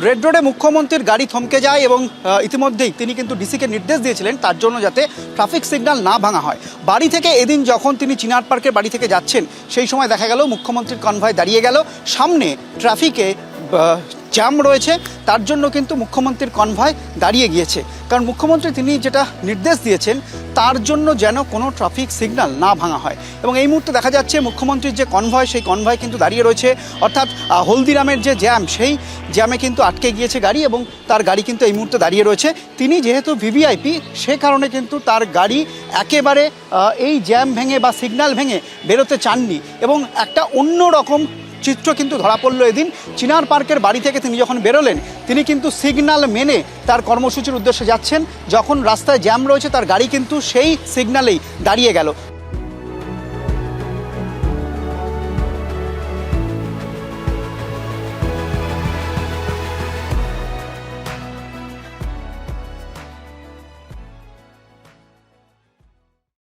Red রোডে মুখ্যমন্ত্রীর গাড়ি থমকে যায় এবং ইতিমধ্যেই তিনি কিন্তু ডিসিকে নির্দেশ দিয়েছিলেন তার জন্য যাতে ট্রাফিক সিগন্যাল না ভাঙা হয়। বাড়ি থেকে এদিন যখন তিনি চিনার পার্কের বাড়ি থেকে যাচ্ছেন সেই সময় দেখা গেল মুখ্যমন্ত্রীর কনভয় দাঁড়িয়ে গেল, সামনে ট্রাফিকে জ্যাম রয়েছে, তার জন্য কিন্তু মুখ্যমন্ত্রীর কনভয় দাঁড়িয়ে গিয়েছে। কারণ মুখ্যমন্ত্রী তিনি যেটা নির্দেশ দিয়েছেন তার জন্য যেন কোনো ট্রাফিক সিগন্যাল না ভাঙা হয়। এবং এই মুহূর্তে দেখা যাচ্ছে মুখ্যমন্ত্রীর যে কনভয় সেই কনভয় কিন্তু দাঁড়িয়ে রয়েছে, অর্থাৎ হলদিরামের যে জ্যাম সেই জ্যামে কিন্তু আটকে গিয়েছে গাড়ি এবং তার গাড়ি কিন্তু এই মুহূর্তে দাঁড়িয়ে রয়েছে। তিনি যেহেতু ভিভিআইপি সে কারণে কিন্তু তার গাড়ি একেবারে এই জ্যাম ভেঙে বা সিগন্যাল ভেঙে বেরোতে চাননি এবং একটা অন্য রকম চিত্র কিন্তু ধরা পড়লো এদিন। চিনার পার্কের বাড়ি থেকে তিনি যখন বেরোলেন তিনি কিন্তু সিগন্যাল মেনে তার কর্মসূচির উদ্দেশ্যে যাচ্ছেন, যখন রাস্তায় জ্যাম রয়েছে তার গাড়ি কিন্তু সেই সিগন্যালেই দাঁড়িয়ে গেল।